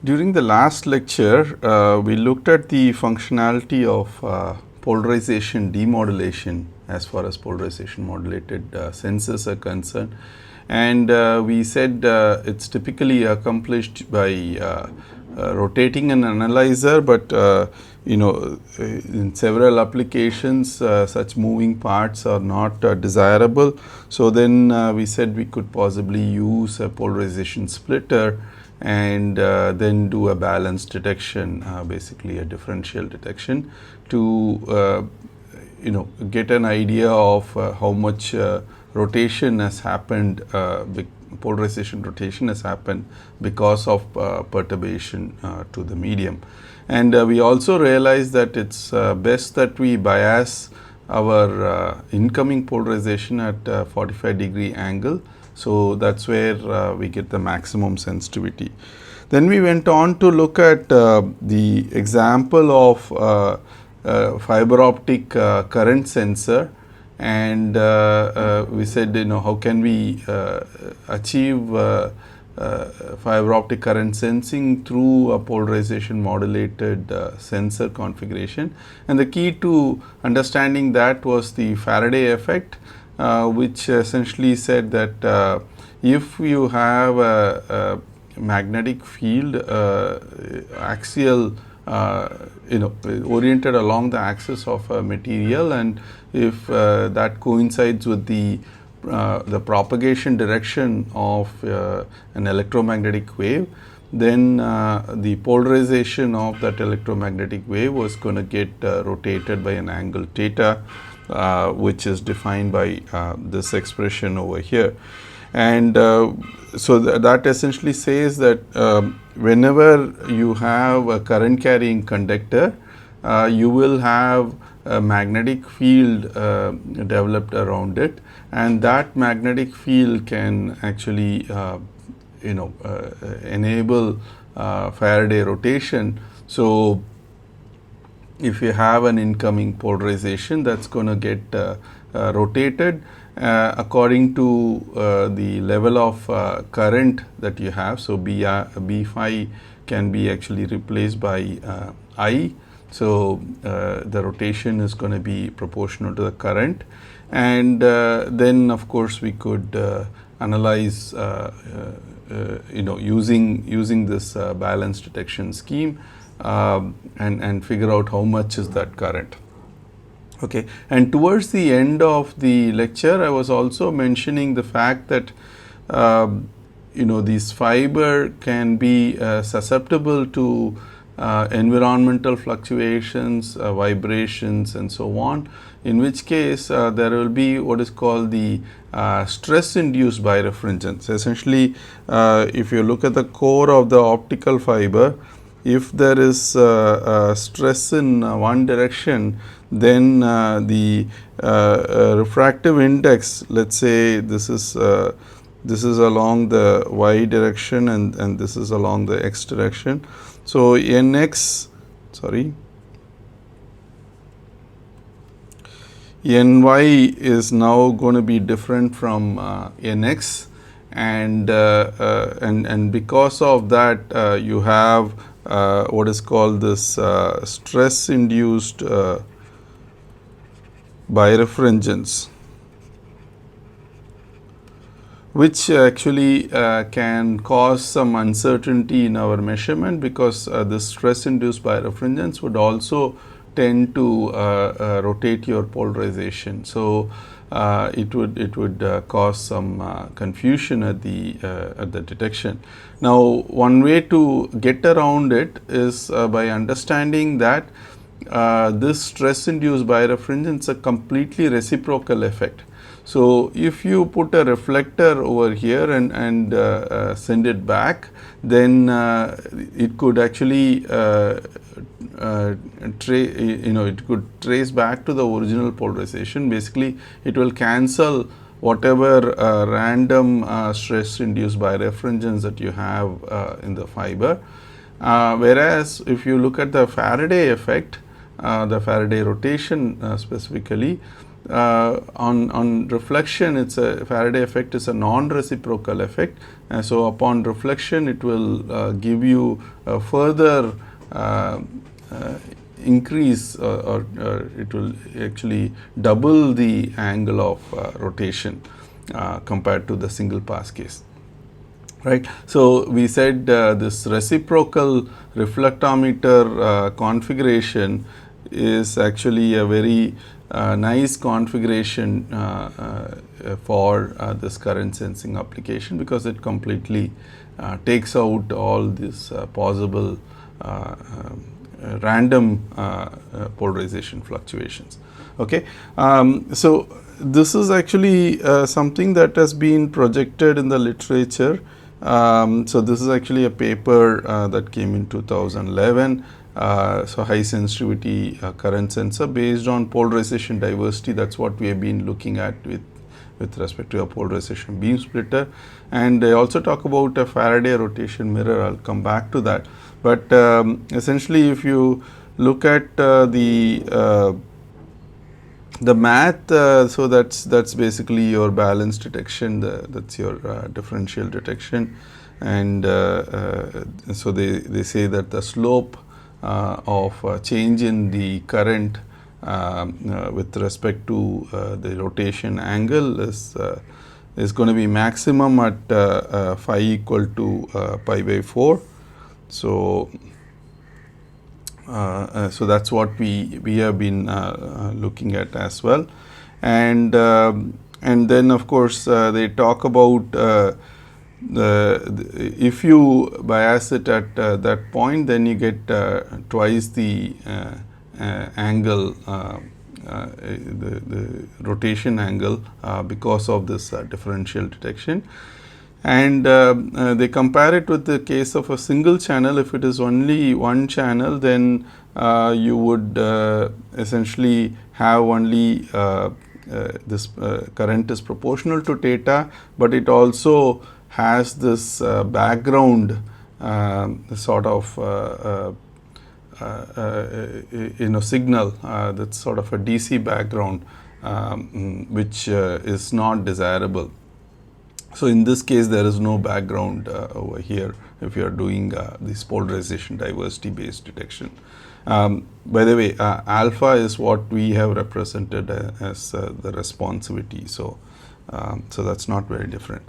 During the last lecture, we looked at the functionality of polarization demodulation as far as polarization modulated sensors are concerned, and we said it's typically accomplished by rotating an analyzer, but in several applications such moving parts are not desirable. So then we said we could possibly use a polarization splitter and then do a balanced detection, basically a differential detection, to get an idea of how much rotation has happened, polarization rotation has happened because of perturbation to the medium. And we also realized that it's best that we bias our incoming polarization at 45-degree angle. So that's where we get the maximum sensitivity. Then we went on to look at the example of fiber optic current sensor, and we said, how can we achieve fiber optic current sensing through a polarization modulated sensor configuration. And the key to understanding that was the Faraday effect, which essentially said that if you have a magnetic field axial oriented along the axis of a material, and if that coincides with the propagation direction of an electromagnetic wave, then the polarization of that electromagnetic wave was going to get rotated by an angle theta, which is defined by this expression over here. And so that essentially says that whenever you have a current carrying conductor, you will have a magnetic field developed around it, and that magnetic field can actually enable Faraday rotation. So if you have an incoming polarization, that's going to get rotated according to the level of current that you have. So B phi can be actually replaced by I. So the rotation is going to be proportional to the current, and then of course we could analyze using this balanced detection scheme and figure out how much is that current. Okay, and towards the end of the lecture, I was also mentioning the fact that these fiber can be susceptible to environmental fluctuations, vibrations, and so on. In which case, there will be what is called the stress-induced birefringence. Essentially, if you look at the core of the optical fiber, if there is stress in one direction, then the refractive index, let's say this is along the y direction and this is along the x direction. So Nx, Ny is now going to be different from Nx, and because of that you have what is called this stress induced birefringence, which actually can cause some uncertainty in our measurement, because the stress induced birefringence would also tend to rotate your polarization. So it would cause some confusion at the detection. Now, one way to get around it is by understanding that this stress induced birefringence is a completely reciprocal effect. So if you put a reflector over here and send it back, then it could actually it could trace back to the original polarization. Basically, it will cancel whatever random stress induced birefringence that you have in the fiber. Whereas if you look at the Faraday effect, the Faraday rotation specifically, on reflection, it's a Faraday effect is a non-reciprocal effect. So upon reflection, it will give you a further increase, or it will actually double the angle of rotation compared to the single pass case. Right. So we said this reciprocal reflectometer configuration is actually a very nice configuration for this current sensing application, because it completely takes out all these possible random polarization fluctuations. Okay. So this is actually something that has been projected in the literature. So this is actually a paper that came in 2011. So high sensitivity current sensor based on polarization diversity. That's what we have been looking at with respect to a polarization beam splitter. And I also talk about a Faraday rotation mirror. I'll come back to that. But essentially, if you look at the math, so that's basically your balance detection, that's your differential detection, and so they say that the slope of change in the current with respect to the rotation angle is going to be maximum at phi equal to pi by 4. So so that's what we have been looking at as well, and then of course they talk about if you bias it at that point, then you get twice the angle, the rotation angle because of this differential detection. And they compare it with the case of a single channel. If it is only one channel, then you would essentially have only this current is proportional to theta, but it also has this background sort of signal that's sort of a DC background, which is not desirable. So in this case, there is no background over here if you are doing this polarization diversity based detection. By the way, alpha is what we have represented as the responsivity. So so that's not very different.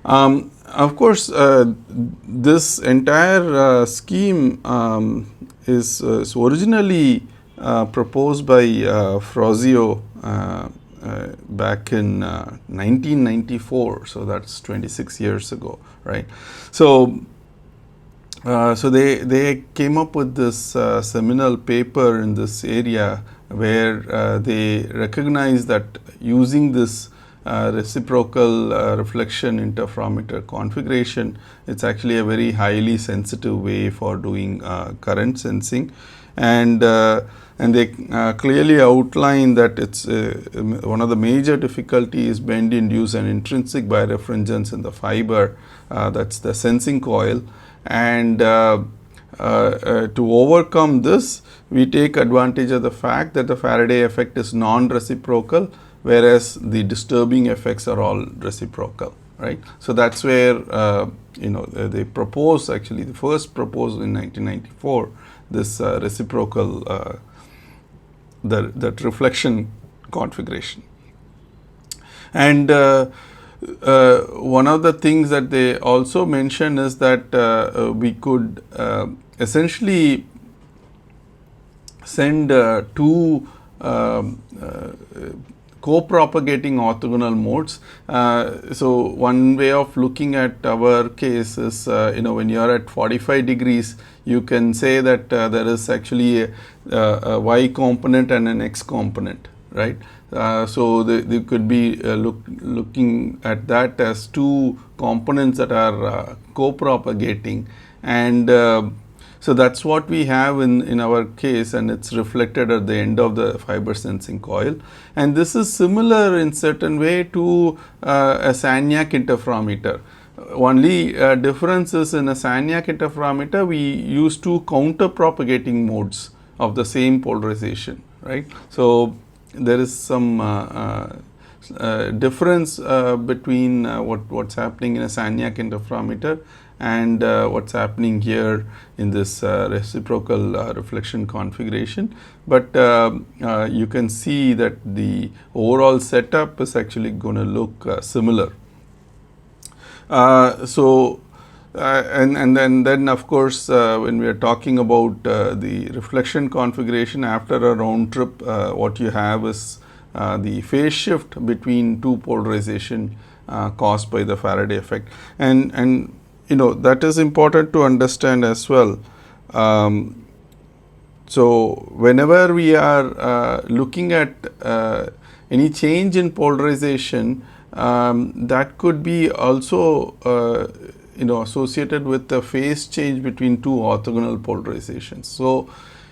Of course, this entire scheme is originally proposed by Frazio back in 1994, so that's 26 years ago, right? So so they came up with this seminal paper in this area where they recognize that using this reciprocal reflection interferometer configuration, it's actually a very highly sensitive way for doing current sensing, and they clearly outline that it's one of the major difficulties bend induce an intrinsic birefringence in the fiber, that's the sensing coil, and to overcome this, we take advantage of the fact that the Faraday effect is non-reciprocal, whereas the disturbing effects are all reciprocal, right? So that's where they propose, actually the first proposed in 1994, this reciprocal that reflection configuration. And one of the things that they also mention is that we could essentially send two co-propagating orthogonal modes. So one way of looking at our case is, when you are at 45 degrees, you can say that there is actually a y component and an x component, right? So they could be looking at that as two components that are co-propagating, and so that's what we have in our case, and it's reflected at the end of the fiber sensing coil. And this is similar in certain way to a Sagnac interferometer. Only difference is in a Sagnac interferometer, we use two counter propagating modes of the same polarization, right? So there is some difference between what's happening in a Sagnac interferometer and what's happening here in this reciprocal reflection configuration, but you can see that the overall setup is actually going to look similar. And then of course, when we are talking about the reflection configuration after a round trip, what you have is the phase shift between two polarization caused by the Faraday effect, and you know, that is important to understand as well. So whenever we are looking at any change in polarization, that could be also you know, associated with the phase change between two orthogonal polarizations. So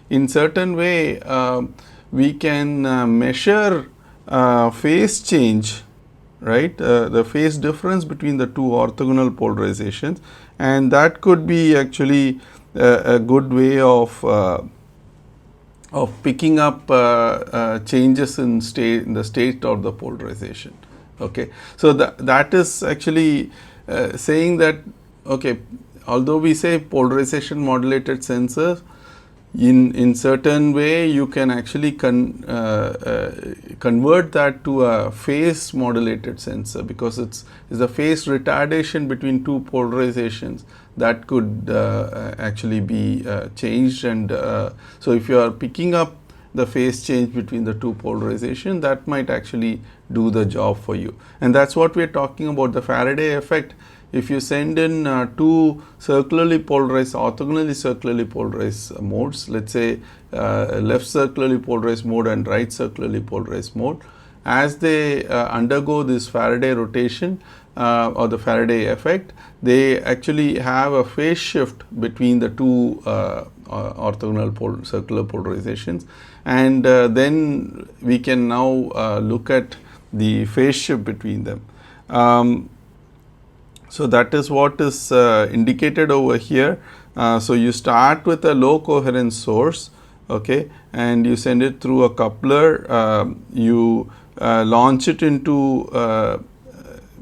in certain way, we can measure phase change, right, the phase difference between the two orthogonal polarizations, and that could be actually a good way of picking up changes in the state of the polarization. Okay, so that is actually saying that, okay, although we say polarization modulated sensors, in certain way you can actually convert that to a phase modulated sensor, because it's a phase retardation between two polarizations that could actually be changed, and so if you are picking up the phase change between the two polarization, that might actually do the job for you. And that's what we are talking about, the Faraday effect. If you send in two circularly polarized, orthogonally circularly polarized modes, let's say left circularly polarized mode and right circularly polarized mode, as they undergo this Faraday rotation or the Faraday effect, they actually have a phase shift between the two orthogonal circular polarizations, and then we can now look at the phase shift between them. So that is what is indicated over here. So you start with a low coherence source, okay, and you send it through a coupler. You launch it into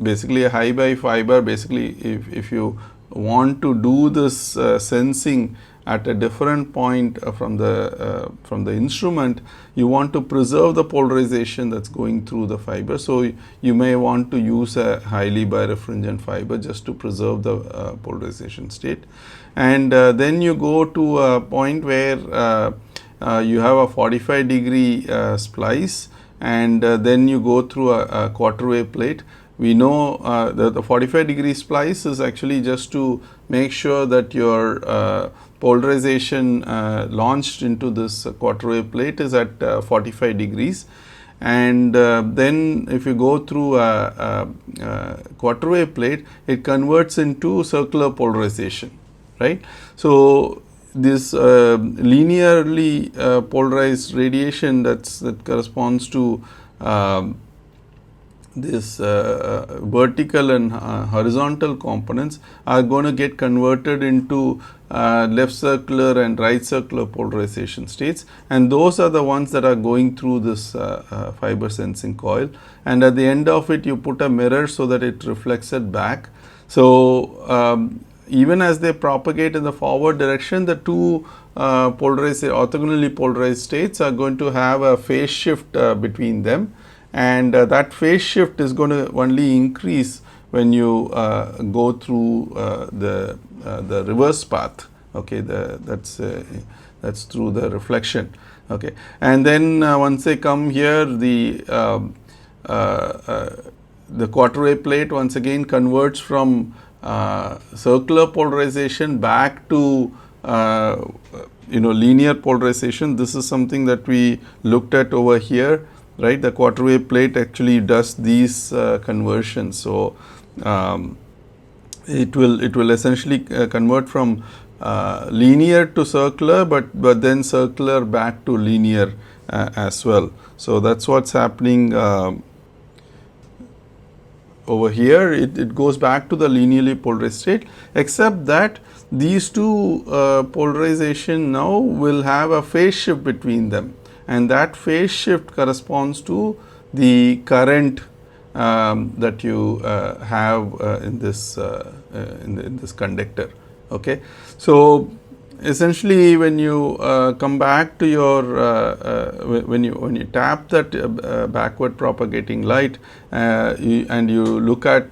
basically a high by fiber. Basically, if you want to do this sensing at a different point from the instrument, you want to preserve the polarization that's going through the fiber. So you may want to use a highly birefringent fiber just to preserve the polarization state, and then you go to a point where you have a 45-degree splice, and then you go through a quarter wave plate. We know that the 45-degree splice is actually just to make sure that your polarization launched into this quarter wave plate is at 45 degrees, and then if you go through a quarter wave plate, it converts into circular polarization, right. So this linearly polarized radiation that corresponds to this vertical and horizontal components are going to get converted into left circular and right circular polarization states, and those are the ones that are going through this fiber sensing coil, and at the end of it you put a mirror so that it reflects it back. So even as they propagate in the forward direction, the two orthogonally polarized states are going to have a phase shift between them, and that phase shift is going to only increase when you go through the reverse path. Okay, that's through the reflection. Okay, and then once they come here, the quarter wave plate once again converts from circular polarization back to linear polarization. This is something that we looked at over here, right. The quarter wave plate actually does these conversions. So it will essentially convert from linear to circular, but then circular back to linear as well. So that's what's happening over here. It goes back to the linearly polarized state, except that these two polarization now will have a phase shift between them. and that phase shift corresponds to the current that you have in this in this conductor. Okay. So, essentially when you come back to your when you tap that backward propagating light and you look at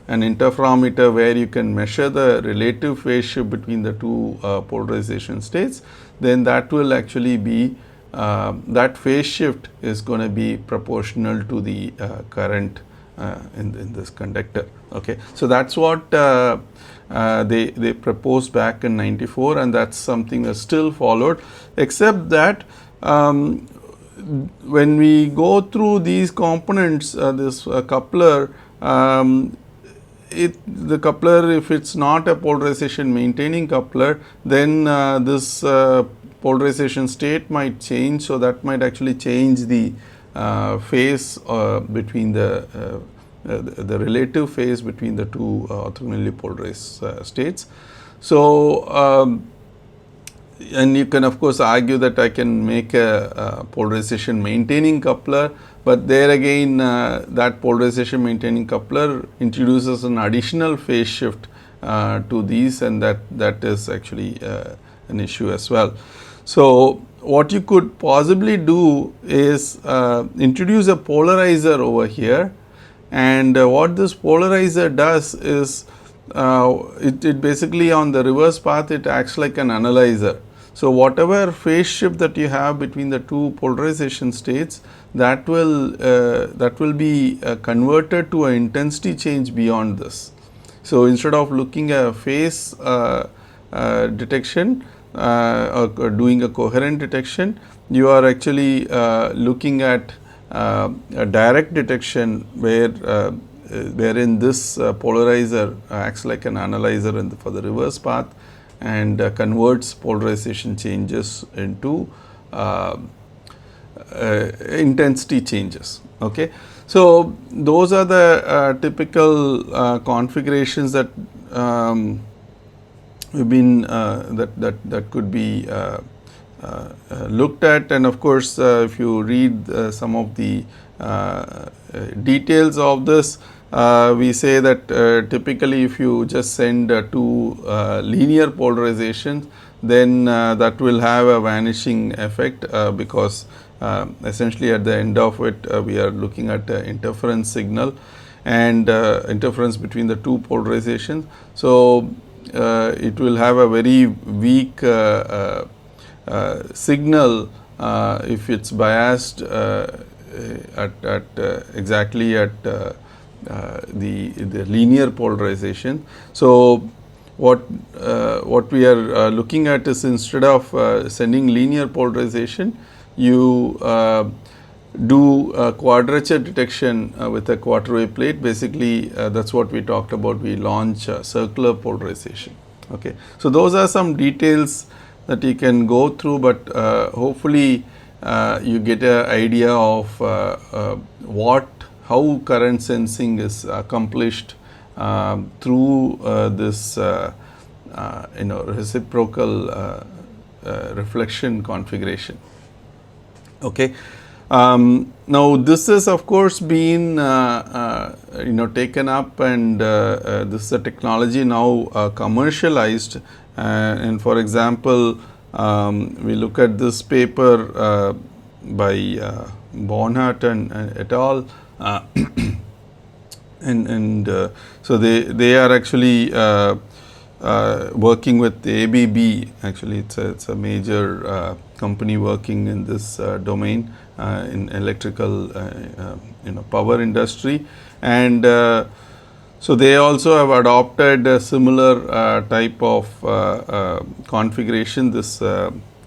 an interferometer where you can measure the relative phase shift between the two polarization states, then that will actually be that phase shift is going to be proportional to the current in this conductor. Okay. So, that is what they proposed back in 94, and that is something that is still followed, except that when we go through these components, this coupler, the coupler, if it is not a polarization maintaining coupler, then this polarization state might change. So, that might actually change the phase between the relative phase between the two orthogonally polarized states. So, and you can of course argue that I can make a polarization maintaining coupler, but there again that polarization maintaining coupler introduces an additional phase shift to these, and that is actually an issue as well. So, what you could possibly do is introduce a polarizer over here, and what this polarizer does is it basically on the reverse path it acts like an analyzer. So, whatever phase shift that you have between the two polarization states, that will be converted to an intensity change beyond this. So, instead of looking at phase detection or doing a coherent detection, you are actually looking at a direct detection wherein this polarizer acts like an analyzer for the reverse path and converts polarization changes into intensity changes. Okay. So, those are the typical configurations that have been that could be looked at, and of course, if you read some of the details of this, we say that typically if you just send two linear polarizations, then that will have a vanishing effect because essentially at the end of it we are looking at interference signal and interference between the two polarizations. So, it will have a very weak signal if it is biased at exactly at the linear polarization. So, what we are looking at is instead of sending linear polarization, you do quadrature detection with a quarter wave plate. Basically, that is what we talked about. We launch circular polarization. Okay. So, those are some details that you can go through, but hopefully you get an idea of how current sensing is accomplished through this reciprocal reflection configuration. Okay. Now, this is of course been taken up, and this is a technology now commercialized, and for example, we look at this paper by Bonhart and et al. And so they are actually working with the ABB. Actually, it's a major company working in this domain in electrical power industry, and so they also have adopted a similar type of configuration, this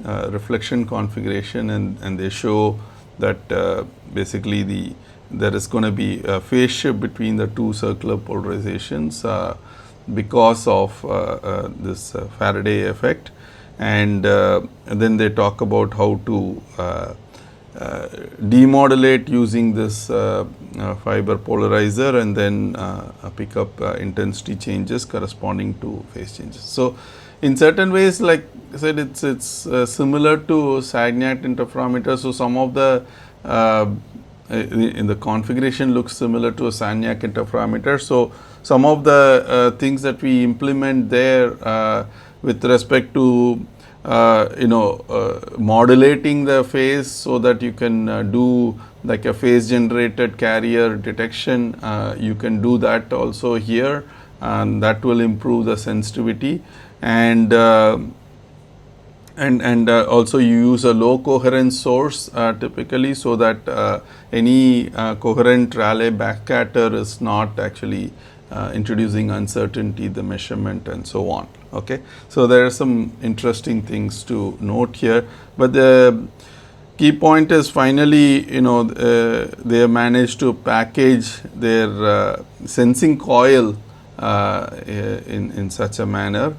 reflection configuration, and they show that basically there is going to be a phase shift between the two circular polarizations because of this Faraday effect, and then they talk about how to demodulate using this fiber polarizer, and then pick up intensity changes corresponding to phase changes. So, in certain ways, like I said, it's similar to Sagnac interferometer. So some of the in the configuration looks similar to a Sagnac interferometer. So some of the things that we implement there with respect to modulating the phase, so that you can do like a phase generated carrier detection, you can do that also here, and that will improve the sensitivity. And also you use a low coherence source typically, so that any coherent Rayleigh backscatter is not actually introducing uncertainty, the measurement and so on. Okay. So there are some interesting things to note here, but the key point is finally they have managed to package their sensing coil in such a manner.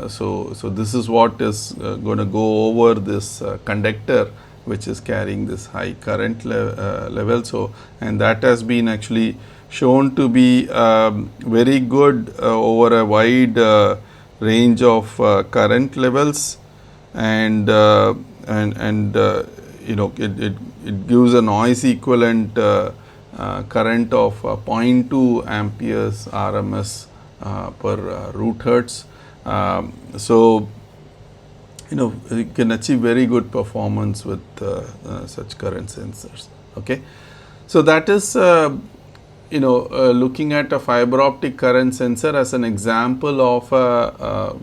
So this is what is going to go over this conductor, which is carrying this high current level. So, and that has been actually shown to be very good over a wide range of current levels, and it gives a noise equivalent current of 0.2 amperes RMS per root hertz. So you can achieve very good performance with such current sensors. Okay. So that is looking at a fiber optic current sensor as an example of a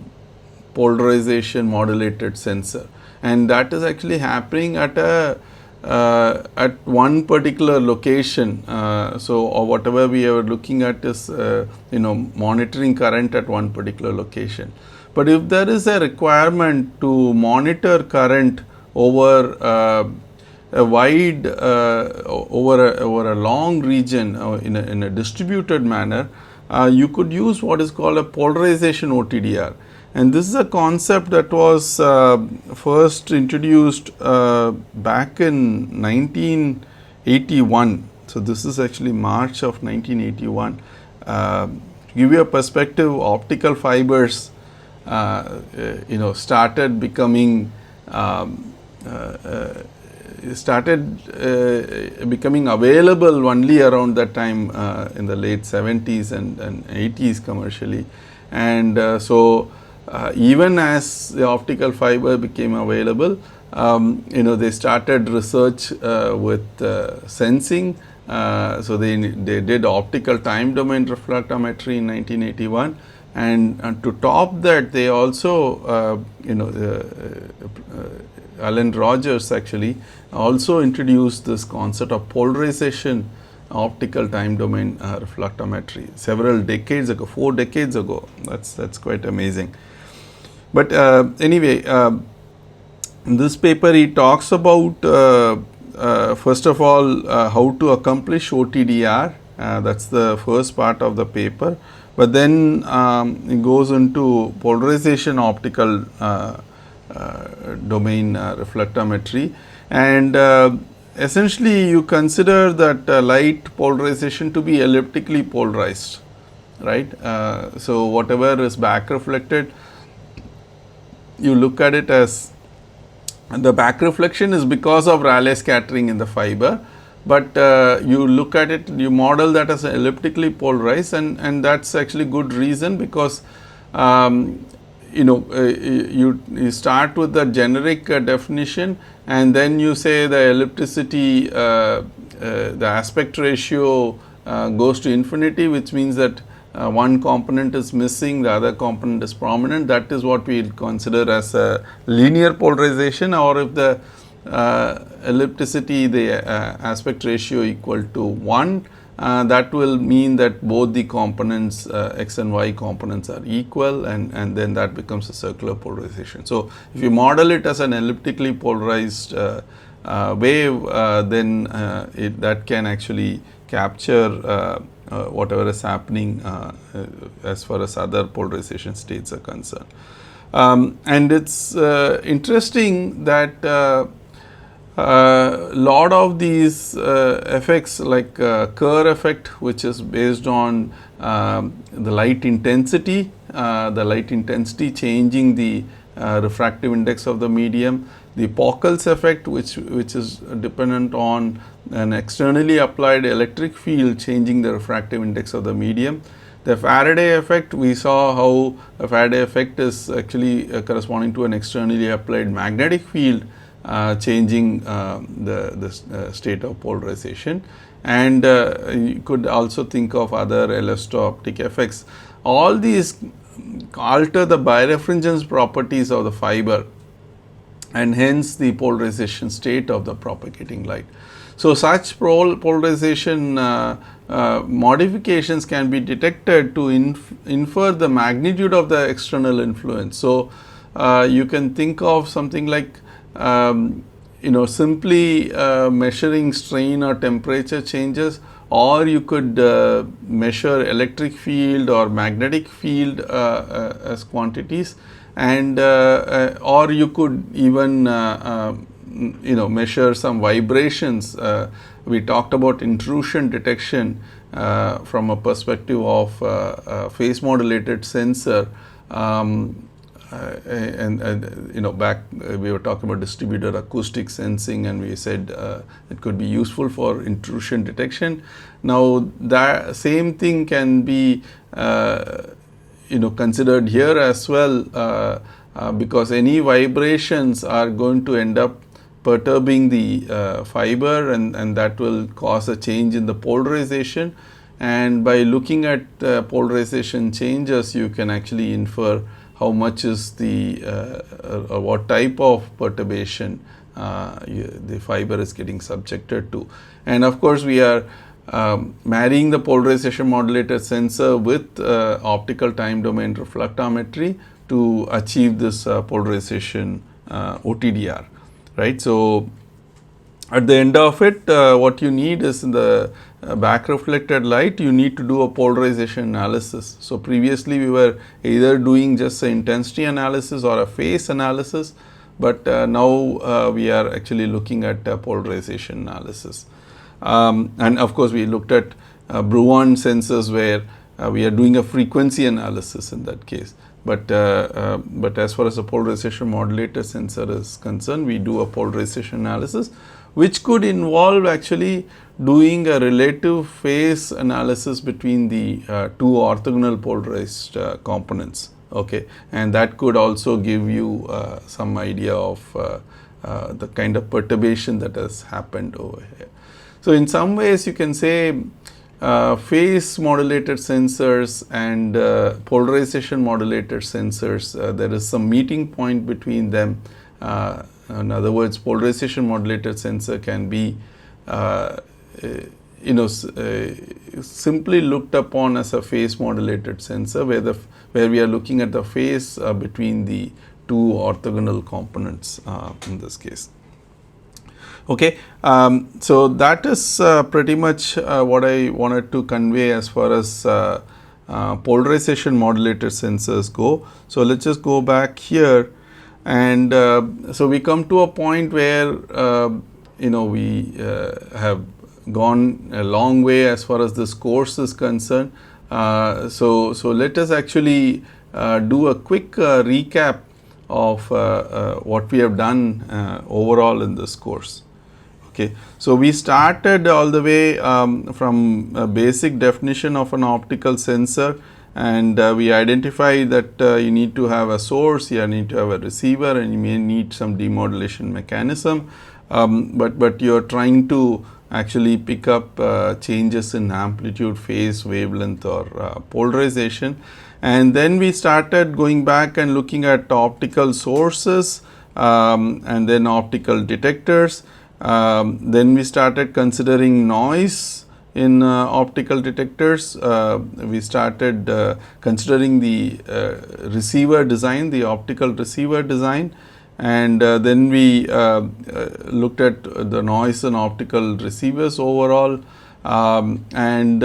polarization modulated sensor, and that is actually happening at a at one particular location. So or whatever we are looking at is monitoring current at one particular location. But if there is a requirement to monitor current over a wide over a long region in a distributed manner, you could use what is called a polarization OTDR. And this is a concept that was first introduced back in 1981. So this is actually March of 1981. To give you a perspective, optical fibers started becoming becoming available only around that time in the late 70s and 80s commercially. And even as the optical fiber became available, they started research with sensing. So they did optical time domain reflectometry in 1981, and to top that, they also Alan Rogers actually also introduced this concept of polarization optical time domain reflectometry several decades ago, 4 decades ago. That's quite amazing. But anyway, in this paper he talks about first of all how to accomplish OTDR. That's the first part of the paper. But then it goes into polarization optical domain reflectometry, and essentially you consider that light polarization to be elliptically polarized, right? So whatever is back reflected, you look at it as the back reflection is because of Rayleigh scattering in the fiber, but you look at it, you model that as elliptically polarized, and that's actually good reason, because you start with the generic definition, and then you say the ellipticity, the aspect ratio goes to infinity, which means that one component is missing, the other component is prominent. That is what we consider as a linear polarization, or if the ellipticity, the aspect ratio equal to 1, that will mean that both the components, x and y components, are equal, and then that becomes a circular polarization. So if you model it as an elliptically polarized wave, then that can actually capture whatever is happening as far as other polarization states are concerned. And it's interesting that lot of these effects, like Kerr effect, which is based on the light intensity, the light intensity changing the refractive index of the medium, the Pockel's effect which is dependent on an externally applied electric field changing the refractive index of the medium. The Faraday effect, we saw how a Faraday effect is actually corresponding to an externally applied magnetic field changing the state of polarization, and you could also think of other elasto-optic effects. All these alter the birefringence properties of the fiber and hence the polarization state of the propagating light. So, such polarization modifications can be detected to infer the magnitude of the external influence. So, you can think of something like simply measuring strain or temperature changes, or you could measure electric field or magnetic field as quantities, and or you could even measure some vibrations. We talked about intrusion detection from a perspective of phase modulated sensor, and back we were talking about distributed acoustic sensing, and we said it could be useful for intrusion detection. Now that same thing can be considered here as well, because any vibrations are going to end up perturbing the fiber, and that will cause a change in the polarization, and by looking at polarization changes you can actually infer how much is the what type of perturbation the fiber is getting subjected to. And of course, we are marrying the polarization modulated sensor with optical time domain reflectometry to achieve this polarization OTDR, right. So, at the end of it, what you need is in the back reflected light, you need to do a polarization analysis. So, previously we were either doing just an intensity analysis or a phase analysis, but now we are actually looking at polarization analysis. And of course, we looked at Bruin sensors where we are doing a frequency analysis in that case. But as far as the polarization modulator sensor is concerned, we do a polarization analysis, which could involve actually doing a relative phase analysis between the two orthogonal polarized components. Okay, and that could also give you some idea of the kind of perturbation that has happened over here. So, in some ways you can say phase modulated sensors and polarization modulated sensors, there is some meeting point between them. In other words, polarization modulated sensor can be simply looked upon as a phase modulated sensor, where we are looking at the phase between the two orthogonal components in this case. Okay, so that is pretty much what I wanted to convey as far as polarization modulated sensors go. So, let us just go back here, and so we come to a point where we have gone a long way as far as this course is concerned. So let us actually do a quick recap of what we have done overall in this course. Okay, so we started all the way from a basic definition of an optical sensor, and we identify that you need to have a source, you need to have a receiver, and you may need some demodulation mechanism, but you are trying to actually pick up changes in amplitude, phase, wavelength, or polarization. And then we started going back and looking at optical sources, and then optical detectors. Then we started considering noise in optical detectors. We started considering the receiver design, the optical receiver design, and then we looked at the noise in optical receivers overall, and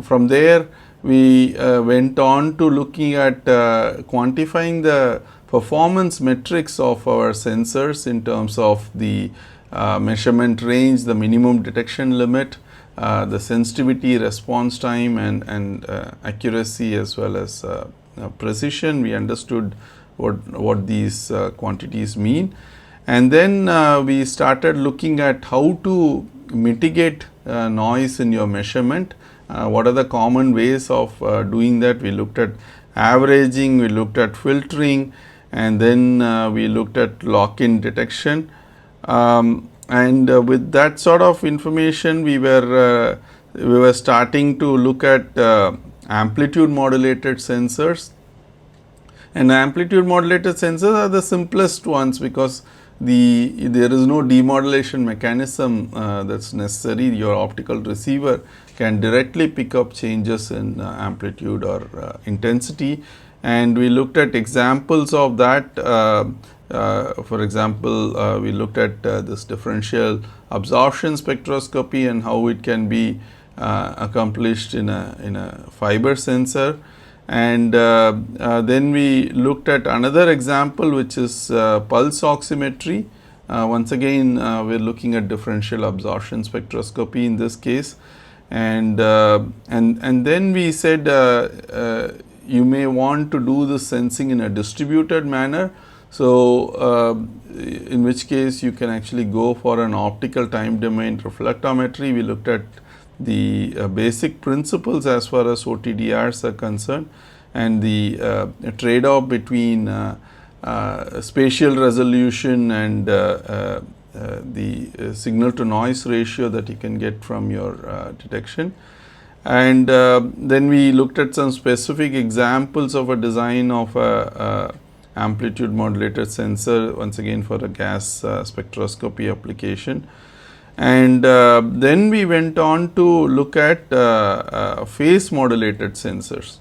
from there we went on to looking at quantifying the performance metrics of our sensors in terms of the measurement range, the minimum detection limit, the sensitivity, response time, and accuracy, as well as precision. We understood what these quantities mean, and then we started looking at how to mitigate noise in your measurement. What are the common ways of doing that? We looked at averaging, we looked at filtering, and then we looked at lock-in detection. And with that sort of information, we were starting to look at amplitude modulated sensors. And amplitude modulated sensors are the simplest ones, because there is no demodulation mechanism that's necessary. Your optical receiver can directly pick up changes in amplitude or intensity, and we looked at examples of that. For example, we looked at this differential absorption spectroscopy and how it can be accomplished in a fiber sensor. And then we looked at another example, which is pulse oximetry. Once again, we are looking at differential absorption spectroscopy in this case, and then we said you may want to do the sensing in a distributed manner. So, in which case you can actually go for an optical time domain reflectometry. We looked at the basic principles as far as OTDRs are concerned, and the trade-off between spatial resolution and the signal to noise ratio that you can get from your detection. And then we looked at some specific examples of a design of a amplitude modulated sensor, once again for a gas spectroscopy application. And then we went on to look at phase modulated sensors,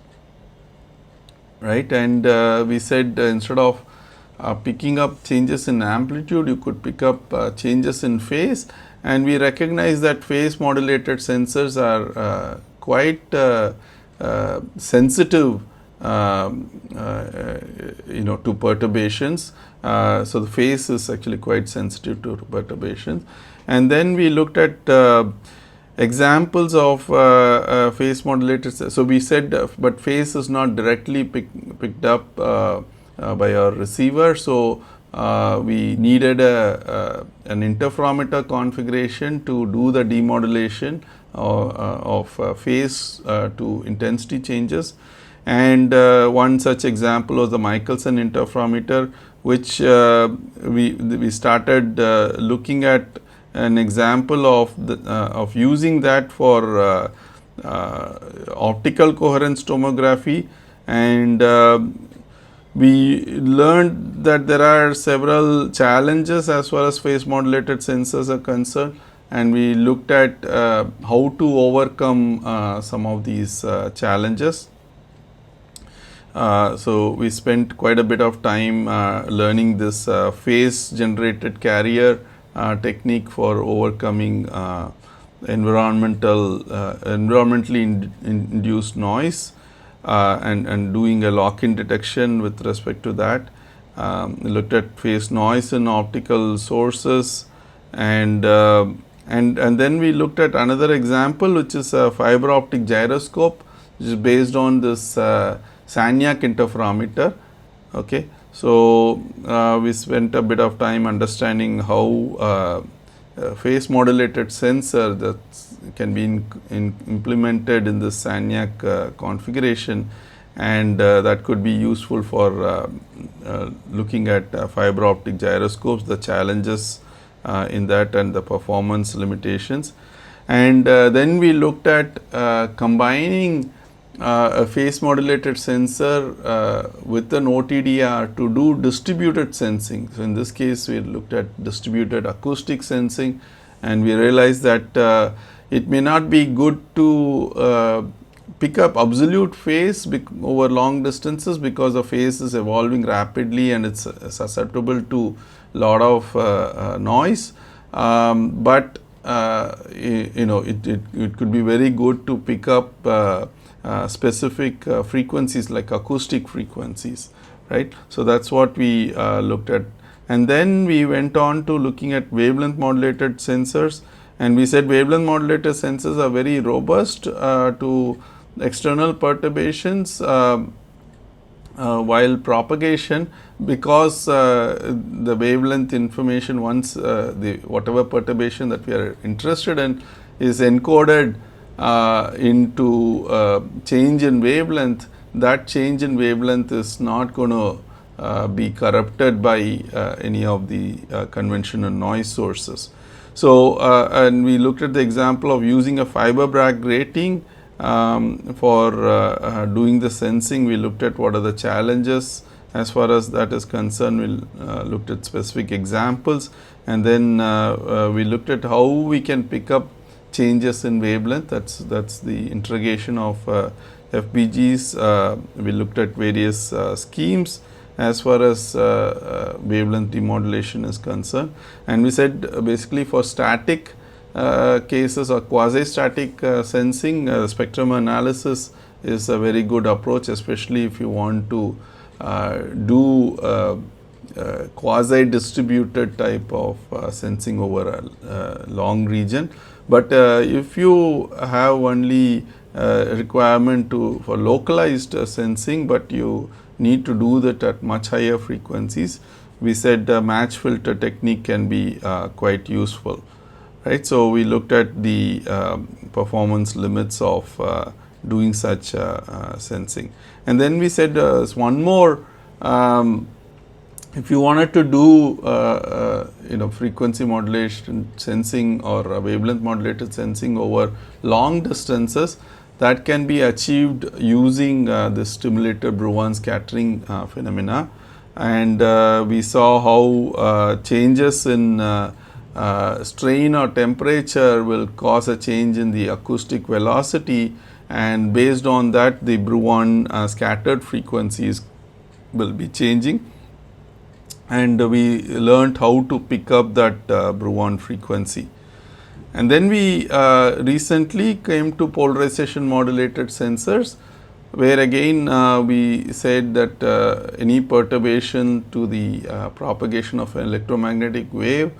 right? And we said instead of picking up changes in amplitude, you could pick up changes in phase, and we recognize that phase modulated sensors are quite sensitive to perturbations. So the phase is actually quite sensitive to perturbations. And then we looked at examples of phase modulated. So we said, but phase is not directly picked up by our receiver. So we needed an interferometer configuration to do the demodulation of phase to intensity changes. And one such example was the Michelson interferometer, which we started looking at an example of using that for optical coherence tomography. And we learned that there are several challenges as far as phase modulated sensors are concerned, and we looked at how to overcome some of these challenges. So we spent quite a bit of time learning this phase generated carrier technique for overcoming environmentally induced noise and doing a lock-in detection with respect to that. We looked at phase noise in optical sources, and then we looked at another example, which is a fiber optic gyroscope, which is based on this Sagnac interferometer. Okay, so we spent a bit of time understanding how phase modulated sensor that can be implemented in the Sagnac configuration, and that could be useful for looking at fiber optic gyroscopes, the challenges in that and the performance limitations. And then we looked at combining a phase modulated sensor with an OTDR to do distributed sensing. So in this case, we looked at distributed acoustic sensing, and we realized that it may not be good to pick up absolute phase over long distances, because the phase is evolving rapidly and it's susceptible to a lot of noise. But it could be very good to pick up specific frequencies like acoustic frequencies, right? So that's what we looked at. And then we went on to looking at wavelength modulated sensors, and we said wavelength modulated sensors are very robust to external perturbations. while propagation, because the wavelength information, once the whatever perturbation that we are interested in is encoded into change in wavelength, that change in wavelength is not going to be corrupted by any of the conventional noise sources. So, and we looked at the example of using a fiber Bragg grating for doing the sensing. We looked at what are the challenges as far as that is concerned. We looked at specific examples, and then we looked at how we can pick up changes in wavelength. That's the interrogation of FBGs. We looked at various schemes as far as wavelength demodulation is concerned, and we said basically for static cases or quasi-static sensing, spectrum analysis is a very good approach, especially if you want to do quasi-distributed type of sensing over a long region. But if you have only requirement for localized sensing, but you need to do that at much higher frequencies, we said match filter technique can be quite useful. Right. So, we looked at the performance limits of doing such sensing, and then we said one more, if you wanted to do frequency modulation sensing or wavelength modulated sensing over long distances, that can be achieved using the stimulated Brouwan scattering phenomena, and we saw how changes in strain or temperature will cause a change in the acoustic velocity, and based on that the Brouwan scattered frequencies will be changing, and we learnt how to pick up that Brouwan frequency. And then we recently came to polarization modulated sensors, where again we said that any perturbation to the propagation of an electromagnetic wave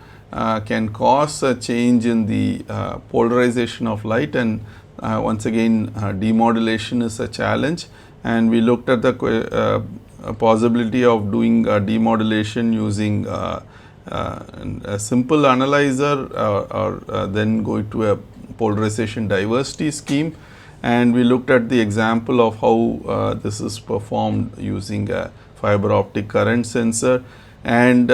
can cause a change in the polarization of light, and once again demodulation is a challenge, and we looked at the possibility of doing demodulation using a simple analyzer or then going to a polarization diversity scheme, and we looked at the example of how this is performed using a fiber optic current sensor. And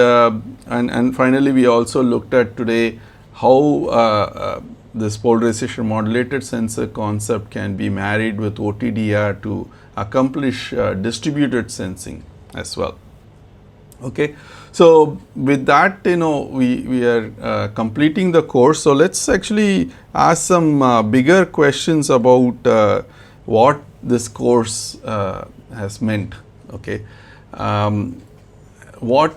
finally, we also looked at today how this polarization modulated sensor concept can be married with OTDR to accomplish distributed sensing as well. Okay. So, with that, we are completing the course. So, let us actually ask some bigger questions about what this course has meant. Okay. What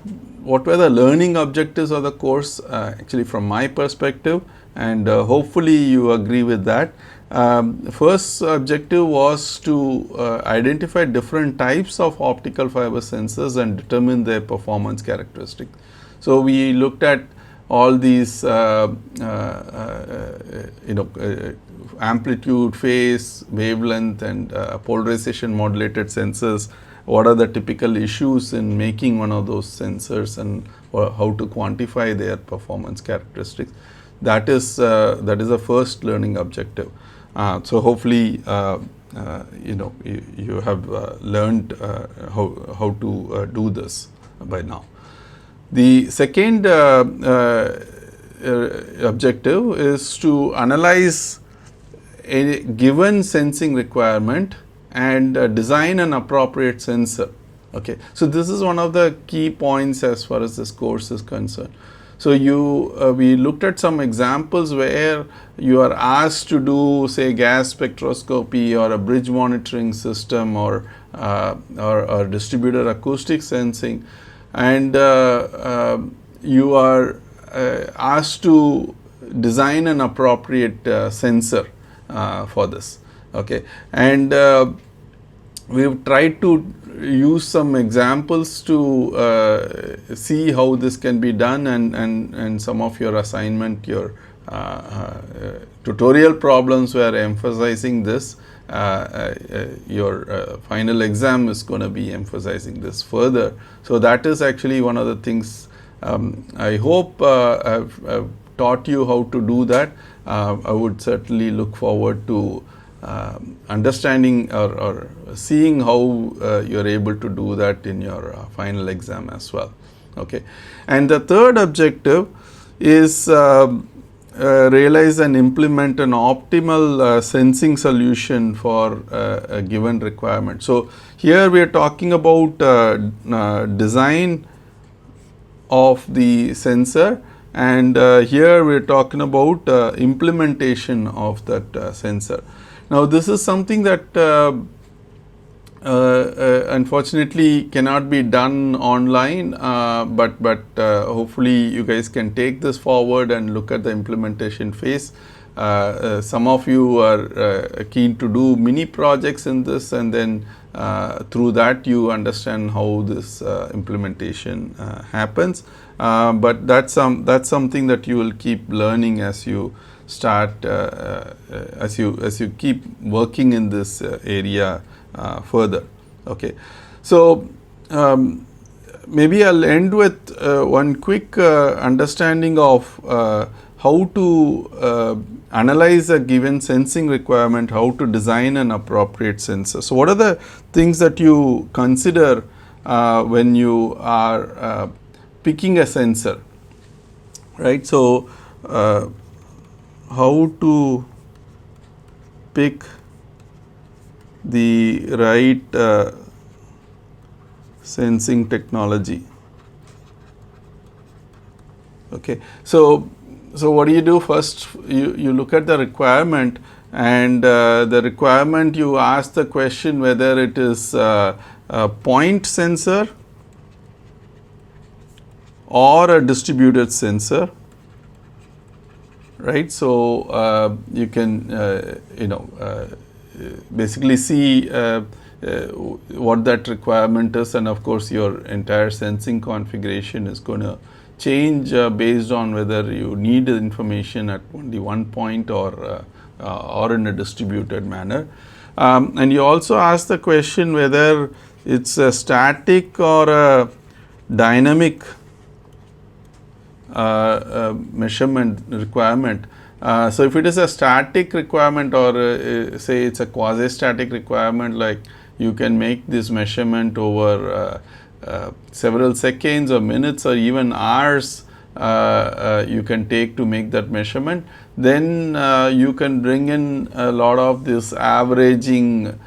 were the learning objectives of the course actually from my perspective, and hopefully you agree with that. First objective was to identify different types of optical fiber sensors and determine their performance characteristics. So, we looked at all these amplitude, phase, wavelength and polarization modulated sensors. What are the typical issues in making one of those sensors, and how to quantify their performance characteristics. That is the first learning objective. So, hopefully you have learned how to do this by now. The second objective is to analyze a given sensing requirement and design an appropriate sensor. Okay. So, this is one of the key points as far as this course is concerned. So, we looked at some examples where you are asked to do, say, gas spectroscopy or a bridge monitoring system or distributed acoustic sensing, and you are asked to design an appropriate sensor for this. Okay. And we have tried to use some examples to see how this can be done, and some of your assignment, your tutorial problems were emphasizing this, your final exam is going to be emphasizing this further. So that is actually one of the things. I hope I've taught you how to do that. I would certainly look forward to understanding or seeing how you're able to do that in your final exam as well. Okay, and the third objective is realize and implement an optimal sensing solution for a given requirement. So here we are talking about design of the sensor, and here we are talking about implementation of that sensor. Now this is something that unfortunately cannot be done online, but hopefully you guys can take this forward and look at the implementation phase. Some of you are keen to do mini projects in this, and then through that you understand how this implementation happens. But that's something that you will keep learning as you start as you keep working in this area further. Okay, so maybe I'll end with one quick understanding of how to analyze a given sensing requirement, how to design an appropriate sensor. So what are the things that you consider when you are picking a sensor, right? So how to pick the right sensing technology. Okay, so what do you do first? You look at the requirement, and the requirement, you ask the question whether it is a point sensor or a distributed sensor, right? So you can basically see what that requirement is, and of course your entire sensing configuration is going to change based on whether you need the information at only one point or in a distributed manner. And you also ask the question whether it's a static or a dynamic measurement requirement. So if it is a static requirement, or say it's a quasi-static requirement, like you can make this measurement over several seconds or minutes or even hours, you can take to make that measurement, then you can bring in a lot of this averaging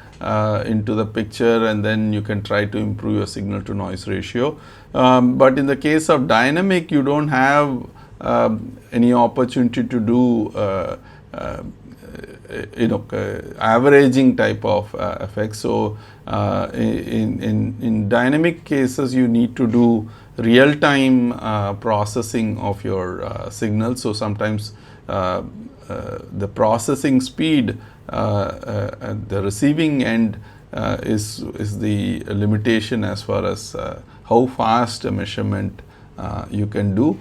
into the picture, and then you can try to improve your signal to noise ratio. But in the case of dynamic, you don't have any opportunity to do averaging type of effects. So in dynamic cases, you need to do real time processing of your signal. So sometimes the processing speed at the receiving end is the limitation as far as how fast a measurement you can do.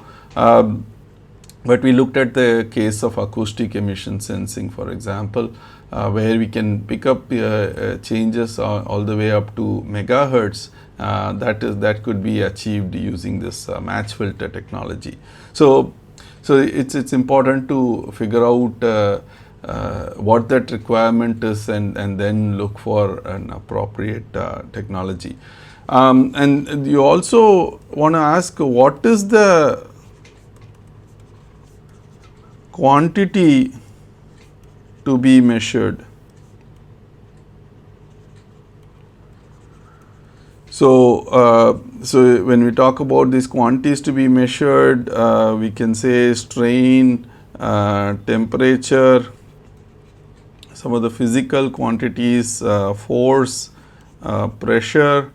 But we looked at the case of acoustic emission sensing, for example, where we can pick up changes all the way up to megahertz. That could be achieved using this match filter technology. So it's important to figure out what that requirement is, and then look for an appropriate technology. And you also want to ask, what is the quantity to be measured? So when we talk about these quantities to be measured, we can say strain, temperature, some of the physical quantities, force, pressure,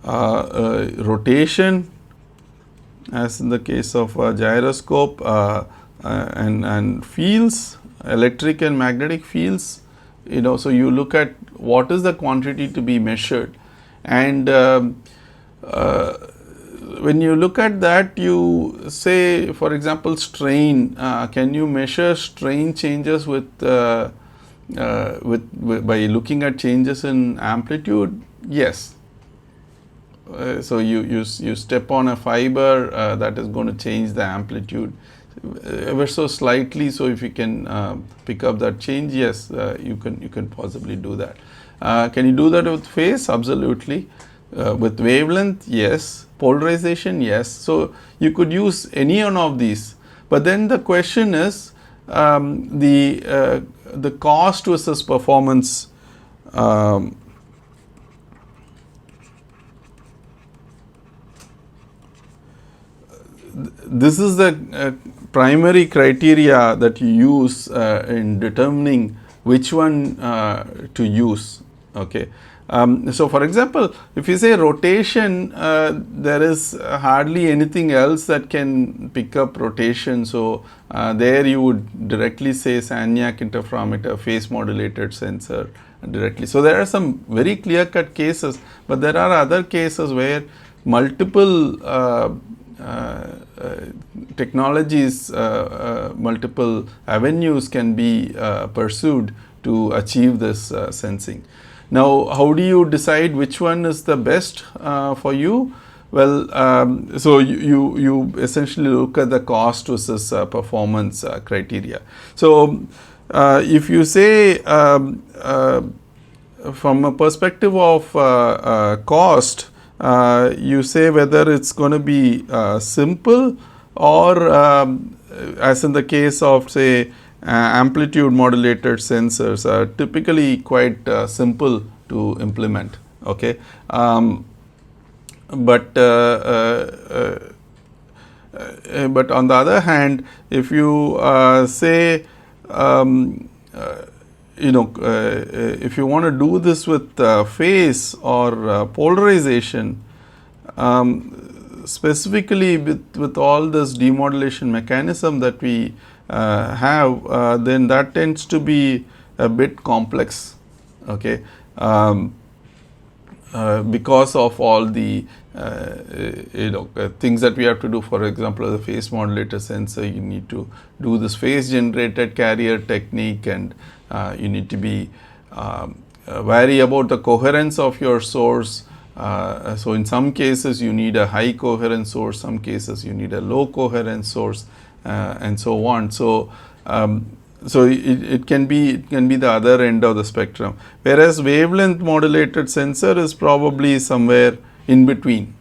rotation, as in the case of a gyroscope, and fields, electric and magnetic fields. So you look at what is the quantity to be measured, and when you look at that, you say, for example, strain. Can you measure strain changes with by looking at changes in amplitude, yes. So you step on a fiber that is going to change the amplitude ever so slightly. So if you can pick up that change, yes, you can possibly do that. Can you do that with phase? Absolutely. With wavelength, yes. Polarization, yes. So you could use any one of these. But then the question is the cost versus performance. This is the primary criteria that you use in determining which one to use. Okay. So for example, if you say rotation, there is hardly anything else that can pick up rotation. So there you would directly say Sagnac interferometer, phase modulated sensor directly. So there are some very clear cut cases, but there are other cases where multiple technologies, multiple avenues can be pursued to achieve this sensing. Now, how do you decide which one is the best for you? Well, so you essentially look at the cost versus performance criteria. So, if you say from a perspective of cost, you say whether it's going to be simple or as in the case of say amplitude modulated sensors are typically quite simple to implement. Okay, but on the other hand, if you say if you want to do this with phase or polarization, specifically with all this demodulation mechanism that we have, then that tends to be a bit complex. Okay, because of all the things that we have to do. For example, the phase modulator sensor, you need to do this phase generated carrier technique, and you need to be vary about the coherence of your source. So in some cases you need a high coherence source, some cases you need a low coherence source, and so on. So so it can be the other end of the spectrum, whereas wavelength modulated sensor is probably somewhere in between.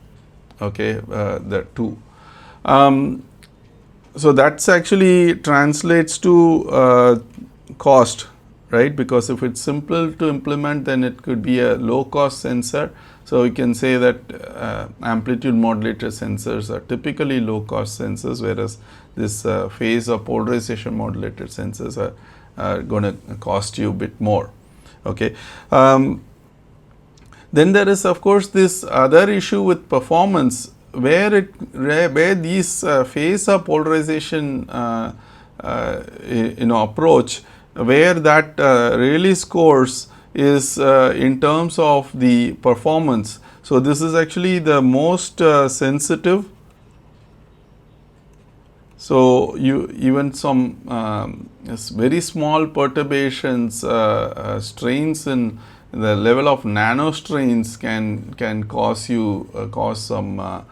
Okay, the two. So that's actually translates to cost, right? Because if it's simple to implement, then it could be a low cost sensor. So we can say that amplitude modulated sensors are typically low cost sensors, whereas this phase or polarization modulated sensors are going to cost you a bit more. Okay. Then there is of course this other issue with performance, where these phase or polarization approach, where that really scores is in terms of the performance. So this is actually the most sensitive. So you even some very small perturbations, strains in the level of nanostrains can cause some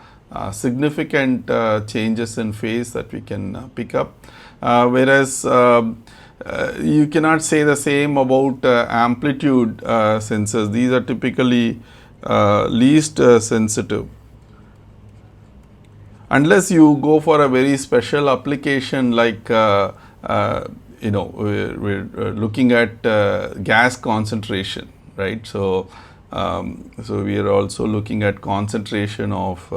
significant changes in phase that we can pick up, whereas you cannot say the same about amplitude sensors. These are typically least sensitive, unless you go for a very special application like we're looking at gas concentration, right? So so we are also looking at concentration of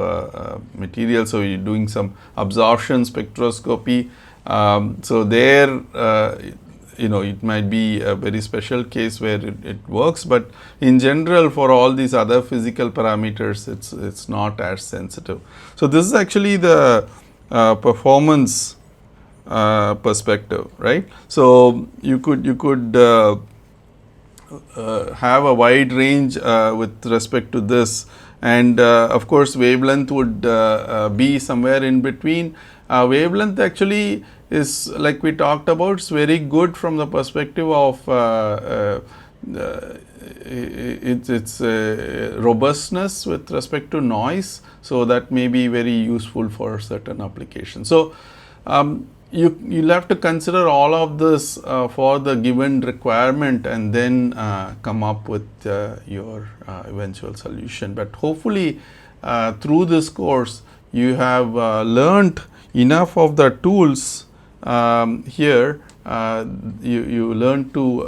material. So you're doing some absorption spectroscopy. So there it might be a very special case where it works, but in general for all these other physical parameters it's not as sensitive. So this is actually the performance perspective, right? So you could have a wide range with respect to this, and of course wavelength would be somewhere in between. Wavelength actually is, like we talked about, it's very good from the perspective of its robustness with respect to noise. So, that may be very useful for certain applications. So, you'll have to consider all of this for the given requirement and then come up with your eventual solution. But hopefully through this course you have learned enough of the tools here. You learn to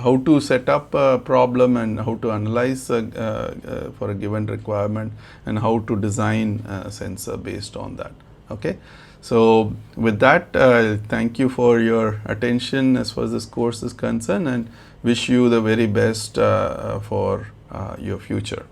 how to set up a problem and how to analyze for a given requirement, and how to design a sensor based on that. Okay. So, with that, thank you for your attention as far as this course is concerned, and wish you the very best for your future.